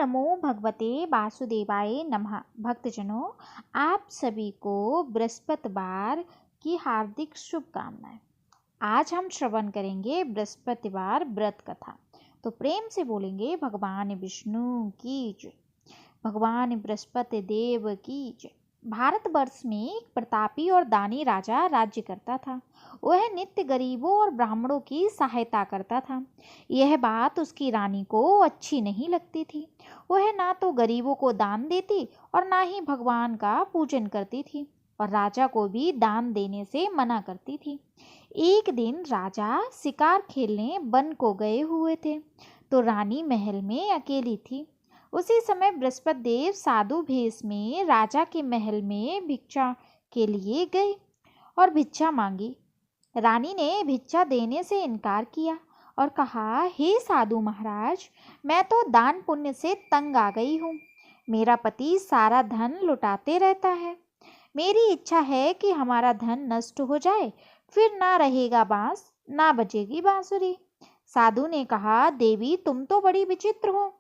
नमो भगवते वासुदेवाय नमः। भक्तजनों, आप सभी को बृहस्पतिवार की हार्दिक शुभकामनाएं। आज हम श्रवण करेंगे बृहस्पतिवार व्रत कथा। तो प्रेम से बोलेंगे भगवान विष्णु की जय, भगवान बृहस्पति देव की जय। भारतवर्ष में एक प्रतापी और दानी राजा राज्य करता था। वह नित्य गरीबों और ब्राह्मणों की सहायता करता था। यह बात उसकी रानी को अच्छी नहीं लगती थी। वह ना तो गरीबों को दान देती और ना ही भगवान का पूजन करती थी, और राजा को भी दान देने से मना करती थी। एक दिन राजा शिकार खेलने वन को गए हुए थे, तो रानी महल में अकेली थी। उसी समय बृहस्पति देव साधु भेष में राजा के महल में भिक्षा के लिए गए और भिक्षा मांगी। रानी ने भिक्षा देने से इनकार किया और कहा, हे साधु महाराज, मैं तो दान पुण्य से तंग आ गई हूँ। मेरा पति सारा धन लुटाते रहता है। मेरी इच्छा है कि हमारा धन नष्ट हो जाए, फिर ना रहेगा बांस ना बजेगी बांसुरी। साधु ने कहा, देवी तुम तो बड़ी विचित्र हो।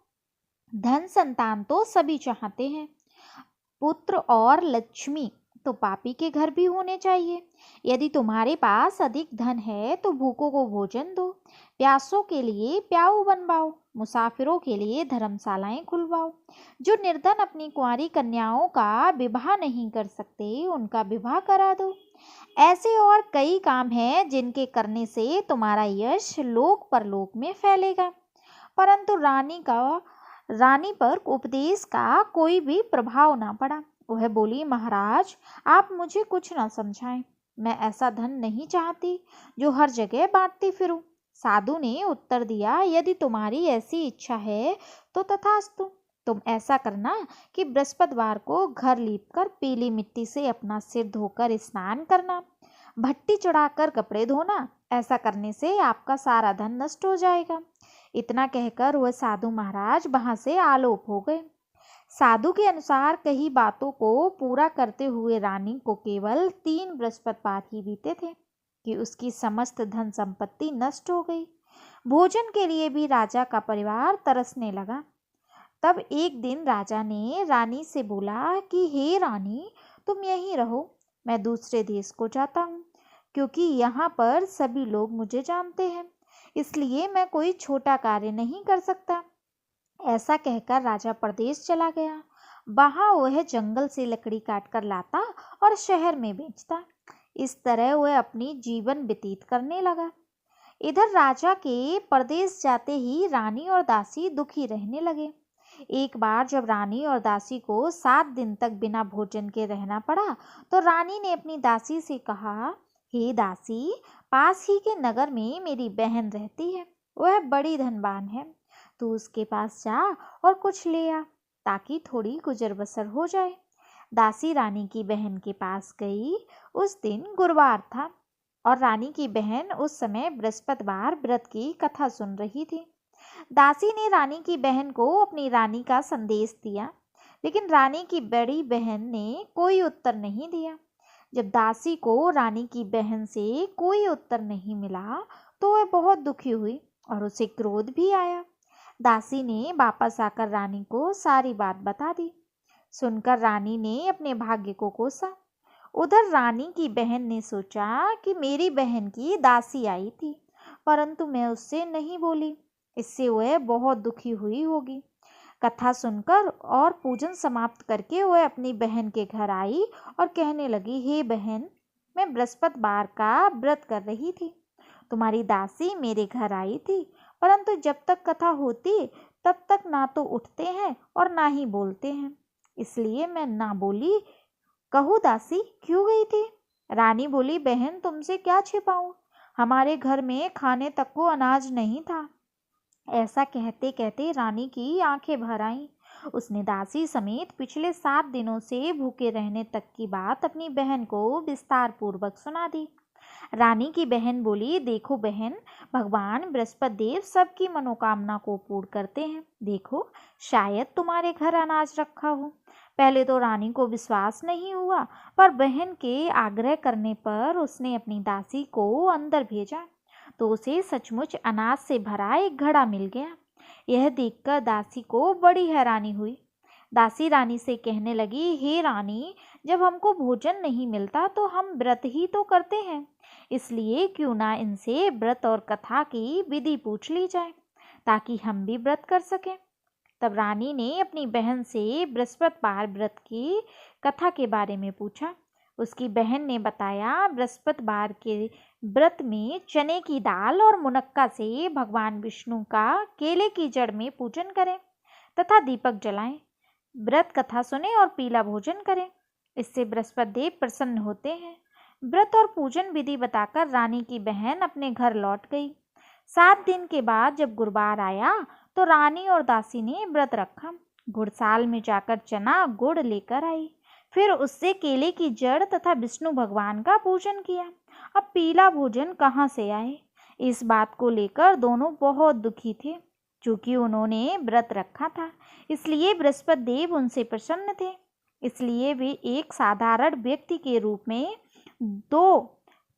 धन संतान तो सभी चाहते हैं, पुत्र और लक्ष्मी तो पापी के घर भी होने चाहिए। यदि तुम्हारे पास अधिक धन है तो भूखों को भोजन दो, प्यासों के लिए प्याऊ बनवाओ, मुसाफिरों के लिए धर्मशालाएं खुलवाओ। जो निर्धन अपनी कुंवारी कन्याओं का विवाह नहीं कर सकते, उनका विवाह करा दो। ऐसे और कई काम हैं जिनके करने से तुम्हारा यश लोक परलोक में फैलेगा। परंतु रानी पर उपदेश का कोई भी प्रभाव ना पड़ा। वह बोली, महाराज आप मुझे कुछ न समझाएं। मैं ऐसा धन नहीं चाहती जो हर जगह बांटती फिरूं। साधु ने उत्तर दिया, यदि तुम्हारी ऐसी इच्छा है तो तथास्तु। तुम ऐसा करना कि बृहस्पतिवार को घर लीपकर पीली मिट्टी से अपना सिर धोकर स्नान करना, भट्टी चढ़ाकर कपड़े धोना। ऐसा करने से आपका सारा धन नष्ट हो जाएगा। इतना कहकर वह साधु महाराज वहां से आलोप हो गए। साधु के अनुसार कई बातों को पूरा करते हुए रानी को केवल 3 बृहस्पतिवार ही बीते थे कि उसकी समस्त धन संपत्ति नष्ट हो गई। भोजन के लिए भी राजा का परिवार तरसने लगा। तब एक दिन राजा ने रानी से बोला कि हे रानी, तुम यहीं रहो, मैं दूसरे देश को जाता हूँ, क्योंकि यहाँ पर सभी लोग मुझे जानते हैं, इसलिए मैं कोई छोटा कार्य नहीं कर सकता। ऐसा कहकर राजा परदेश चला गया। वहां वह जंगल से लकड़ी काटकर लाता और शहर में बेचता। इस तरह वह अपनी जीवन व्यतीत करने लगा। इधर राजा के परदेश जाते ही रानी और दासी दुखी रहने लगे। एक बार जब रानी और दासी को 7 दिन तक बिना भोजन के रहना पड़ा, तो रानी ने अपनी दासी से कहा, हे दासी, पास ही के नगर में मेरी बहन रहती है। वह बड़ी धनवान है। तू उसके पास जा और कुछ ले आ, ताकि थोड़ी गुजर बसर हो जाए। दासी रानी की बहन के पास गई। उस दिन गुरुवार था और रानी की बहन उस समय बृहस्पतिवार व्रत की कथा सुन रही थी। दासी ने रानी की बहन को अपनी रानी का संदेश दिया, लेकिन रानी की बड़ी बहन ने कोई उत्तर नहीं दिया। जब दासी को रानी की बहन से कोई उत्तर नहीं मिला तो वह बहुत दुखी हुई और उसे क्रोध भी आया। दासी ने वापस आकर रानी को सारी बात बता दी। सुनकर रानी ने अपने भाग्य को कोसा। उधर रानी की बहन ने सोचा कि मेरी बहन की दासी आई थी, परंतु मैं उससे नहीं बोली, इससे वह बहुत दुखी हुई होगी। कथा सुनकर और पूजन समाप्त करके वह अपनी बहन के घर आई और कहने लगी, हे बहन, मैं बृहस्पतिवार का व्रत कर रही थी। तुम्हारी दासी मेरे घर आई थी, परंतु जब तक कथा होती तब तक ना तो उठते हैं और ना ही बोलते हैं, इसलिए मैं ना बोली। कहूँ दासी क्यों गई थी? रानी बोली, बहन तुमसे क्या छिपाऊं, हमारे घर में खाने तक को अनाज नहीं था। ऐसा कहते कहते रानी की आंखें भर आईं। उसने दासी समेत पिछले 7 दिनों से भूखे रहने तक की बात अपनी बहन को विस्तार पूर्वक सुना दी। रानी की बहन बोली, देखो बहन, भगवान बृहस्पति देव सबकी मनोकामना को पूर्ण करते हैं। देखो, शायद तुम्हारे घर अनाज रखा हो। पहले तो रानी को विश्वास नहीं हुआ, पर बहन के आग्रह करने पर उसने अपनी दासी को अंदर भेजा, तो उसे सचमुच अनाज से भरा एक घड़ा मिल गया। यह देखकर दासी को बड़ी हैरानी हुई। दासी रानी से कहने लगी, हे रानी, जब हमको भोजन नहीं मिलता तो हम व्रत ही तो करते हैं, इसलिए क्यों ना इनसे व्रत और कथा की विधि पूछ ली जाए ताकि हम भी व्रत कर सकें। तब रानी ने अपनी बहन से बृहस्पतिवार व्रत की कथा के बारे में पूछा। उसकी बहन ने बताया, बृहस्पतिवार के व्रत में चने की दाल और मुनक्का से भगवान विष्णु का केले की जड़ में पूजन करें तथा दीपक जलाएं, व्रत कथा सुने और पीला भोजन करें, इससे बृहस्पति देव प्रसन्न होते हैं। व्रत और पूजन विधि बताकर रानी की बहन अपने घर लौट गई। 7 दिन के बाद जब गुरुवार आया तो रानी और दासी ने व्रत रखा। घुड़साल में जाकर चना गुड़ लेकर आई, फिर उससे केले की जड़ तथा विष्णु भगवान का पूजन किया। अब पीला भोजन कहाँ से आए, इस बात को लेकर दोनों बहुत दुखी थे। चूँकि उन्होंने व्रत रखा था, इसलिए बृहस्पति देव उनसे प्रसन्न थे। इसलिए वे एक साधारण व्यक्ति के रूप में 2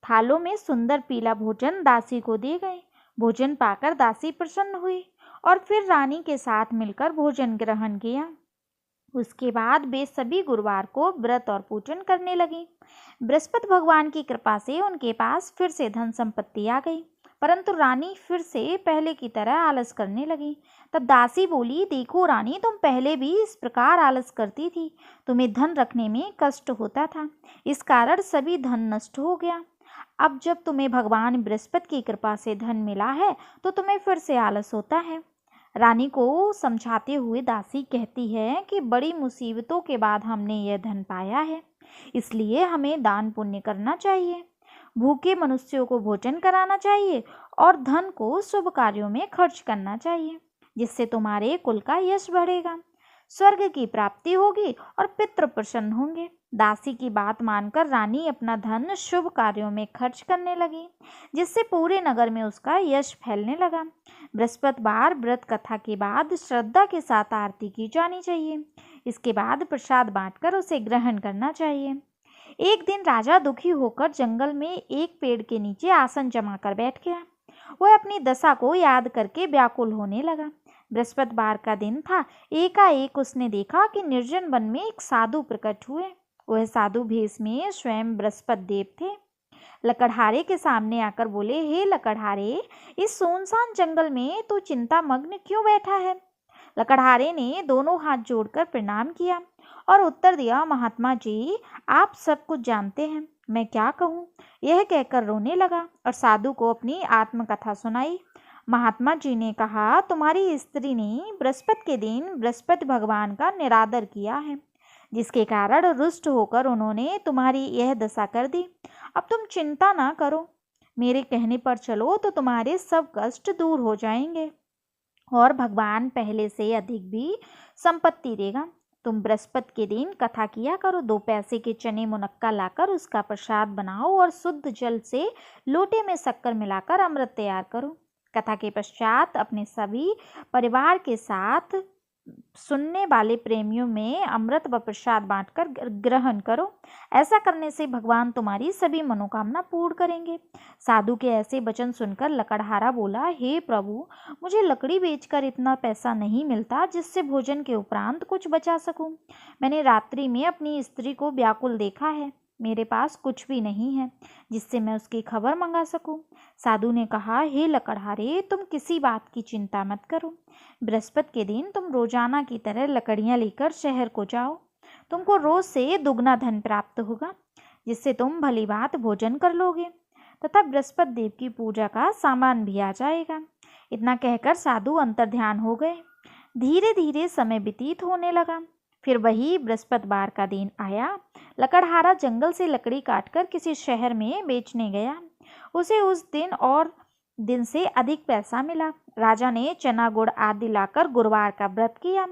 थालों में सुंदर पीला भोजन दासी को दे गए। भोजन पाकर दासी प्रसन्न हुई और फिर रानी के साथ मिलकर भोजन ग्रहण किया। उसके बाद वे सभी गुरुवार को व्रत और पूजन करने लगी। बृहस्पति भगवान की कृपा से उनके पास फिर से धन संपत्ति आ गई, परंतु रानी फिर से पहले की तरह आलस करने लगी। तब दासी बोली, देखो रानी, तुम पहले भी इस प्रकार आलस करती थी, तुम्हें धन रखने में कष्ट होता था, इस कारण सभी धन नष्ट हो गया। अब जब तुम्हें भगवान बृहस्पति की कृपा से धन मिला है तो तुम्हें फिर से आलस होता है। रानी को समझाते हुए दासी कहती है कि बड़ी मुसीबतों के बाद हमने यह धन पाया है, इसलिए हमें दान पुण्य करना चाहिए, भूखे मनुष्यों को भोजन कराना चाहिए और धन को शुभ कार्यों में खर्च करना चाहिए, जिससे तुम्हारे कुल का यश बढ़ेगा, स्वर्ग की प्राप्ति होगी और पितृ प्रसन्न होंगे। दासी की बात मानकर रानी अपना धन शुभ कार्यों में खर्च करने लगी, जिससे पूरे नगर में उसका यश फैलने लगा। बृहस्पतिवार व्रत कथा के बाद श्रद्धा के साथ आरती की जानी चाहिए। इसके बाद प्रसाद बांटकर उसे ग्रहण करना चाहिए। एक दिन राजा दुखी होकर जंगल में एक पेड़ के नीचे आसन जमा कर बैठ गया। वह अपनी दशा को याद करके व्याकुल होने लगा। बृहस्पतिवार का दिन था। एकाएक उसने देखा कि निर्जन वन में एक साधु प्रकट हुए। वह साधु भेष में स्वयं बृहस्पति देव थे। लकड़हारे के सामने आकर बोले, हे लकड़हारे, इस सुनसान जंगल में तू चिंता मग्न क्यों बैठा है? लकड़हारे ने दोनों हाथ जोड़कर प्रणाम किया और उत्तर दिया, महात्मा जी, आप सब कुछ जानते हैं, मैं क्या कहूँ? यह कहकर रोने लगा और साधु को अपनी आत्मकथा सुनाई। महात्मा जी ने कहा, तुम्हारी स्त्री ने बृहस्पति के दिन बृहस्पति भगवान का निरादर किया है, जिसके कारण रुष्ट होकर उन्होंने तुम्हारी यह दशा कर दी। अब तुम चिंता ना करो, मेरे कहने पर चलो तो तुम्हारे सब कष्ट दूर हो जाएंगे और भगवान पहले से अधिक भी संपत्ति देगा। तुम बृहस्पति के दिन कथा किया करो, 2 पैसे के चने मुनक्का लाकर उसका प्रसाद बनाओ और शुद्ध जल से लोटे में शक्कर मिलाकर अमृत तैयार करो। कथा के पश्चात अपने सभी परिवार के साथ सुनने वाले प्रेमियों में अमृत व प्रसाद बांटकर ग्रहण करो। ऐसा करने से भगवान तुम्हारी सभी मनोकामना पूर्ण करेंगे। साधु के ऐसे वचन सुनकर लकड़हारा बोला, हे प्रभु, मुझे लकड़ी बेचकर इतना पैसा नहीं मिलता जिससे भोजन के उपरांत कुछ बचा सकूं। मैंने रात्रि में अपनी स्त्री को व्याकुल देखा है, मेरे पास कुछ भी नहीं है जिससे मैं उसकी खबर मंगा सकूं। साधु ने कहा, हे लकड़हारे, तुम किसी बात की चिंता मत करो। बृहस्पति के दिन तुम रोजाना की तरह लकड़ियां लेकर शहर को जाओ। तुमको रोज से दुगना धन प्राप्त होगा, जिससे तुम भली बात भोजन कर लोगे तथा बृहस्पति देव की पूजा का सामान भी आ जाएगा। इतना कहकर साधु अंतर्ध्यान हो गए। धीरे धीरे समय व्यतीत होने लगा। फिर वही बृहस्पतिवार का दिन आया। लकड़हारा जंगल से लकड़ी काटकर किसी शहर में बेचने गया। उसे उस दिन और दिन से अधिक पैसा मिला। राजा ने चना गुड़ आदि लाकर गुरुवार का व्रत किया।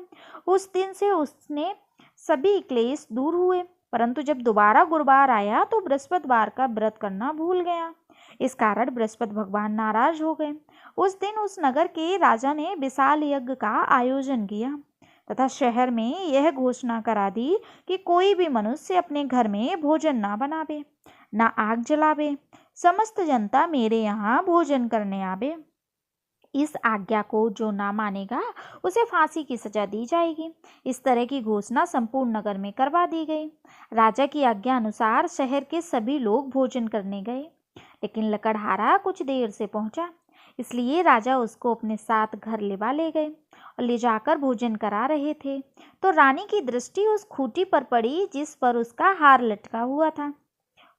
उस दिन से उसने सभी क्लेश दूर हुए, परंतु जब दोबारा गुरुवार आया तो बृहस्पतिवार का व्रत करना भूल गया। इस कारण बृहस्पति भगवान नाराज हो गए। उस दिन उस नगर के राजा ने विशाल यज्ञ का आयोजन किया तथा शहर में यह घोषणा करा दी कि कोई भी मनुष्य अपने घर में भोजन ना बनावे, ना आग जलावे। समस्त जनता मेरे यहाँ भोजन करने आवे। इस आज्ञा को जो ना मानेगा उसे फांसी की सजा दी जाएगी। इस तरह की घोषणा संपूर्ण नगर में करवा दी गई। राजा की आज्ञा अनुसार शहर के सभी लोग भोजन करने गए, लेकिन लकड़हारा कुछ देर से पहुंचा, इसलिए राजा उसको अपने साथ घर ले गए और ले जाकर भोजन करा रहे थे तो रानी की दृष्टि उस खूंटी पर पड़ी जिस पर उसका हार लटका हुआ था।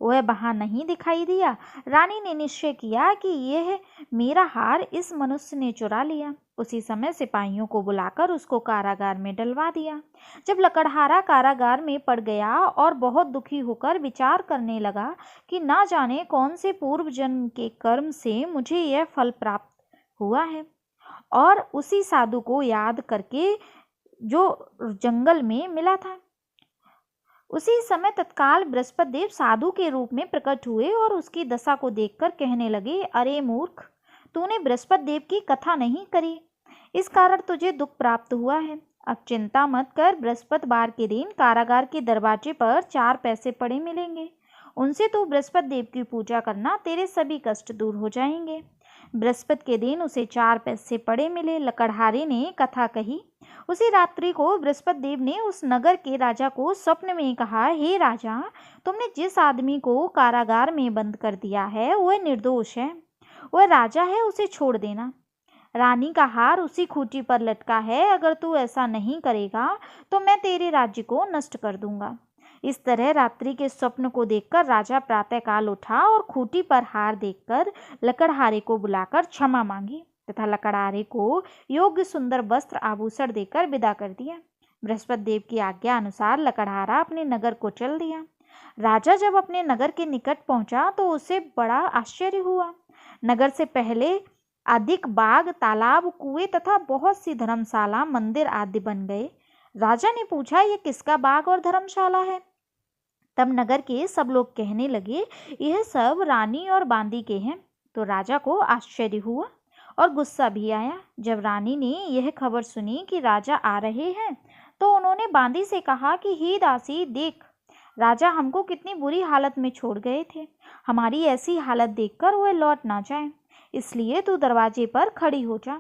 वह वहां नहीं दिखाई दिया। रानी ने निश्चय किया कि यह मेरा हार इस मनुष्य ने चुरा लिया। उसी समय सिपाहियों को बुलाकर उसको कारागार में डलवा दिया। जब लकड़हारा कारागार में पड़ गया और बहुत दुखी होकर विचार करने लगा कि ना जाने कौन से पूर्व जन्म के कर्म से मुझे यह फल प्राप्त हुआ है, और उसी साधु को याद करके जो जंगल में मिला था, उसी समय तत्काल बृहस्पति देव साधु के रूप में प्रकट हुए और उसकी दशा को देखकर कहने लगे, अरे मूर्ख, तूने बृहस्पति देव की कथा नहीं करी, इस कारण तुझे दुख प्राप्त हुआ है। अब चिंता मत कर, बृहस्पतिवार के दिन कारागार के दरवाजे पर 4 पैसे पड़े मिलेंगे, उनसे तू बृहस्पति देव की पूजा करना, तेरे सभी कष्ट दूर हो जाएंगे। बृहस्पति के दिन उसे 4 पैसे पड़े मिले। लकड़हारे ने कथा कही। उसी रात्रि को बृहस्पति देव ने उस नगर के राजा को स्वप्न में कहा, हे राजा, तुमने जिस आदमी को कारागार में बंद कर दिया है वह निर्दोष है, वह राजा है, उसे छोड़ देना। रानी का हार उसी खूंटी पर लटका है, अगर तू ऐसा नहीं करेगा तो मैं तेरे राज्य को नष्ट कर दूंगा। इस तरह रात्रि के स्वप्न को देखकर राजा प्रातःकाल उठा और खूंटी पर हार देखकर लकड़हारे को बुलाकर क्षमा मांगी तथा लकड़हारे को योग्य सुंदर वस्त्र आभूषण देकर विदा कर दिया। बृहस्पति देव की आज्ञा अनुसार लकड़हारा अपने नगर को चल दिया। राजा जब अपने नगर के निकट पहुंचा तो उसे बड़ा आश्चर्य हुआ। नगर से पहले अधिक बाग, तालाब, कुएं तथा बहुत सी धर्मशाला, मंदिर आदि बन गए। राजा ने पूछा, यह किसका बाग और धर्मशाला है? तब नगर के सब लोग कहने लगे, यह सब रानी और बांदी के हैं। तो राजा को आश्चर्य हुआ और गुस्सा भी आया। जब रानी ने यह खबर सुनी कि राजा आ रहे हैं तो उन्होंने बांदी से कहा कि हे दासी, देख, राजा हमको कितनी बुरी हालत में छोड़ गए थे। हमारी ऐसी हालत देखकर वह लौट ना जाए, इसलिए तू दरवाजे पर खड़ी हो जा।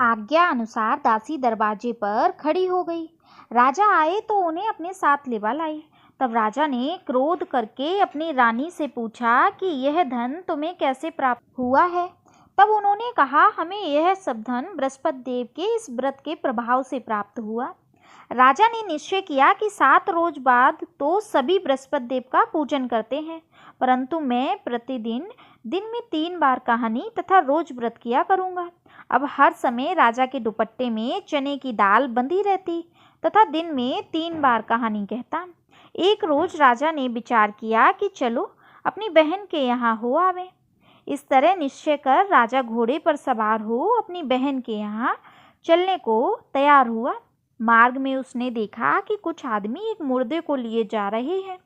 आज्ञा अनुसार दासी दरवाजे पर खड़ी हो गई। राजा आए तो उन्हें अपने साथ लेवा लाई। तब राजा ने क्रोध करके अपनी रानी से पूछा कि यह धन तुम्हें कैसे प्राप्त हुआ है? तब उन्होंने कहा, हमें यह सब धन बृहस्पति देव के इस व्रत के प्रभाव से प्राप्त हुआ। राजा ने निश्चय किया कि 7 रोज बाद तो सभी बृहस्पति देव का पूजन करते हैं, परंतु मैं प्रतिदिन दिन में 3 बार कहानी तथा रोज व्रत किया करूँगा। अब हर समय राजा के दुपट्टे में चने की दाल बंधी रहती तथा दिन में 3 बार कहानी कहता। एक रोज राजा ने विचार किया कि चलो अपनी बहन के यहाँ हो आवे। इस तरह निश्चय कर राजा घोड़े पर सवार हो अपनी बहन के यहाँ चलने को तैयार हुआ। मार्ग में उसने देखा कि कुछ आदमी एक मुर्दे को लिए जा रहे हैं।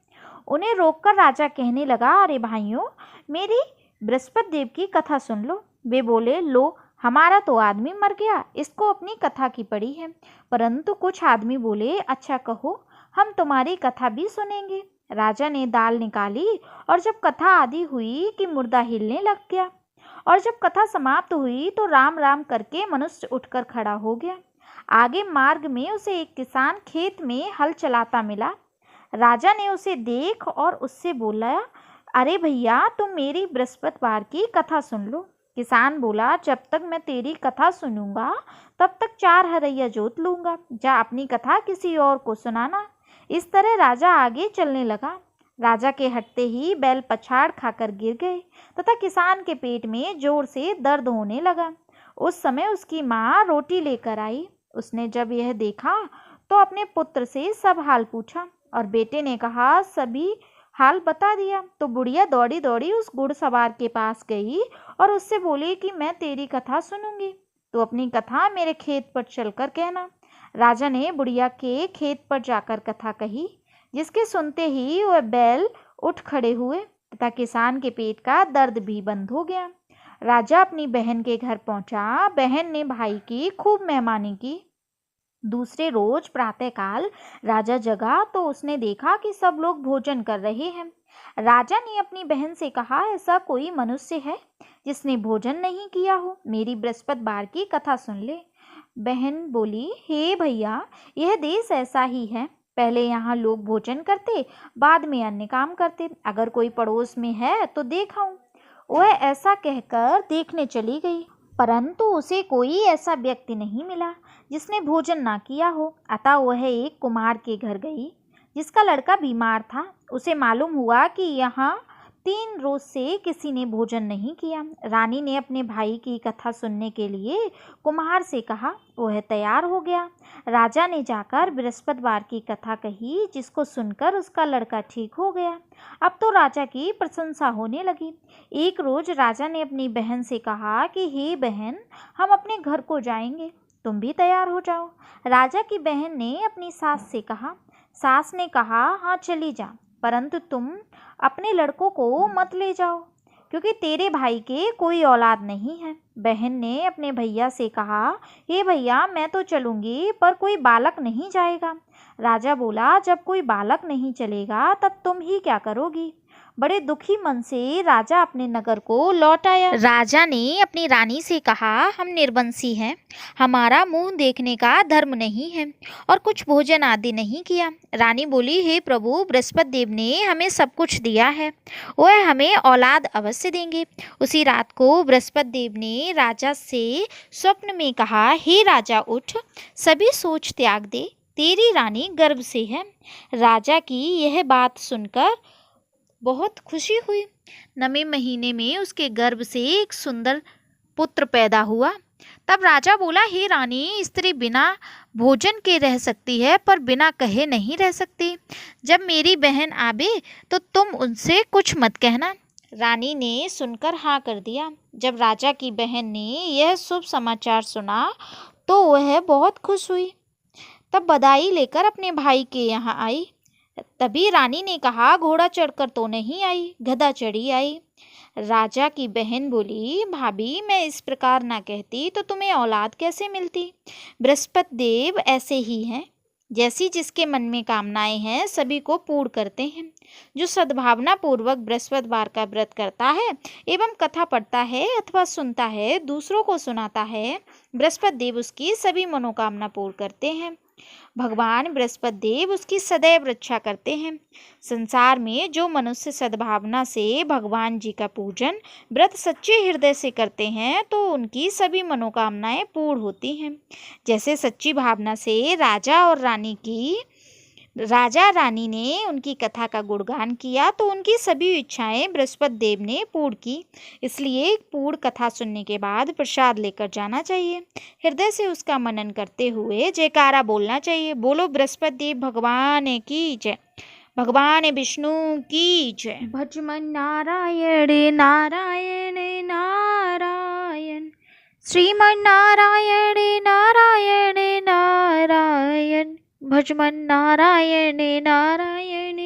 उन्हें रोककर राजा कहने लगा, अरे भाइयों, मेरी बृहस्पति देव की कथा सुन लो। वे बोले, लो, हमारा तो आदमी मर गया, इसको अपनी कथा की पड़ी है। परंतु कुछ आदमी बोले, अच्छा कहो, हम तुम्हारी कथा भी सुनेंगे। राजा ने दाल निकाली और जब कथा आदि हुई कि मुर्दा हिलने लग गया, और जब कथा समाप्त हुई तो राम राम करके मनुष्य उठकर खड़ा हो गया। आगे मार्ग में उसे एक किसान खेत में हल चलाता मिला। राजा ने उसे देख और उससे बोला, अरे भैया, तुम मेरी बृहस्पतिवार की कथा सुन लो। किसान बोला, जब तक मैं तेरी कथा सुनूंगा तब तक 4 हरैया जोत लूंगा। जा अपनी कथा किसी और को सुनाना। इस तरह राजा आगे चलने लगा। राजा के हटते ही बैल पछाड़ खाकर गिर गए तथा किसान के पेट में जोर से दर्द होने लगा। उस समय उसकी माँ रोटी लेकर आई। उसने जब यह देखा तो अपने पुत्र से सब हाल पूछा और बेटे ने कहा, सभी हाल बता दिया। तो बुढ़िया दौड़ी दौड़ी उस घुड़सवार के पास गई और उससे बोली कि मैं तेरी कथा सुनूंगी, तो अपनी कथा मेरे खेत पर चलकर कहना। राजा ने बुढ़िया के खेत पर जाकर कथा कही, जिसके सुनते ही वह बैल उठ खड़े हुए तथा किसान के पेट का दर्द भी बंद हो गया। राजा अपनी बहन के घर पहुंचा। बहन ने भाई की खूब मेहमानी की। दूसरे रोज प्रातःकाल राजा जगा तो उसने देखा कि सब लोग भोजन कर रहे हैं। राजा ने अपनी बहन से कहा, ऐसा कोई मनुष्य है जिसने भोजन नहीं किया हो? मेरी बृहस्पतिवार की कथा सुन ले। बहन बोली, हे भैया, यह देश ऐसा ही है। पहले यहाँ लोग भोजन करते, बाद में अन्य काम करते। अगर कोई पड़ोस में है तो देखाऊं। वह ऐसा कहकर देखने चली गई, परंतु उसे कोई ऐसा व्यक्ति नहीं मिला जिसने भोजन ना किया हो। अतः वह एक कुम्हार के घर गई जिसका लड़का बीमार था। उसे मालूम हुआ कि यहाँ 3 रोज से किसी ने भोजन नहीं किया। रानी ने अपने भाई की कथा सुनने के लिए कुम्हार से कहा। वह तैयार हो गया। राजा ने जाकर बृहस्पतिवार की कथा कही, जिसको सुनकर उसका लड़का ठीक हो गया। अब तो राजा की प्रशंसा होने लगी। एक रोज राजा ने अपनी बहन से कहा कि हे बहन, हम अपने घर को जाएंगे, तुम भी तैयार हो जाओ। राजा की बहन ने अपनी सास से कहा। सास ने कहा, हाँ चली जा, परंतु तुम अपने लड़कों को मत ले जाओ, क्योंकि तेरे भाई के कोई औलाद नहीं है। बहन ने अपने भैया से कहा, हे भैया, मैं तो चलूंगी, पर कोई बालक नहीं जाएगा। राजा बोला, जब कोई बालक नहीं चलेगा तब तुम ही क्या करोगी? बड़े दुखी मन से राजा अपने नगर को लौट आया। राजा ने अपनी रानी से कहा, हम निर्वंशी हैं, हमारा मुंह देखने का धर्म नहीं है और कुछ भोजन आदि नहीं किया। रानी बोली, हे प्रभु, बृहस्पति देव ने हमें सब कुछ दिया है, वह हमें औलाद अवश्य देंगे। उसी रात को बृहस्पति देव ने राजा से स्वप्न में कहा, हे राजा, उठ, सभी सोच त्याग दे, तेरी रानी गर्भ से है। राजा की यह बात सुनकर बहुत खुशी हुई। 9वें महीने में उसके गर्भ से एक सुंदर पुत्र पैदा हुआ। तब राजा बोला, हे रानी, स्त्री बिना भोजन के रह सकती है, पर बिना कहे नहीं रह सकती। जब मेरी बहन आवे तो तुम उनसे कुछ मत कहना। रानी ने सुनकर हाँ कर दिया। जब राजा की बहन ने यह शुभ समाचार सुना तो वह बहुत खुश हुई। तब बधाई लेकर अपने भाई के यहाँ आई। तभी रानी ने कहा, घोड़ा चढ़कर तो नहीं आई, गधा चढ़ी आई। राजा की बहन बोली, भाभी, मैं इस प्रकार ना कहती तो तुम्हें औलाद कैसे मिलती? बृहस्पति देव ऐसे ही हैं, जैसी जिसके मन में कामनाएं हैं सभी को पूर्ण करते हैं। जो सद्भावना पूर्वक बृहस्पतिवार का व्रत करता है एवं कथा पढ़ता है अथवा सुनता है, दूसरों को सुनाता है, बृहस्पति देव उसकी सभी मनोकामना पूर्ण करते हैं। भगवान बृहस्पति देव उसकी सदैव रक्षा करते हैं। संसार में जो मनुष्य सद्भावना से भगवान जी का पूजन व्रत सच्चे हृदय से करते हैं तो उनकी सभी मनोकामनाएं पूर्ण होती हैं। जैसे सच्ची भावना से राजा रानी ने उनकी कथा का गुणगान किया तो उनकी सभी इच्छाएं बृहस्पति देव ने पूर्ण की। इसलिए पूर्ण कथा सुनने के बाद प्रसाद लेकर जाना चाहिए। हृदय से उसका मनन करते हुए जयकारा बोलना चाहिए। बोलो बृहस्पति देव भगवान की जय, भगवान विष्णु की जय। भजमन नारायण नारायण नारायण, श्रीमन नारायण नारायण नारायण, भजमन नारायण नारायण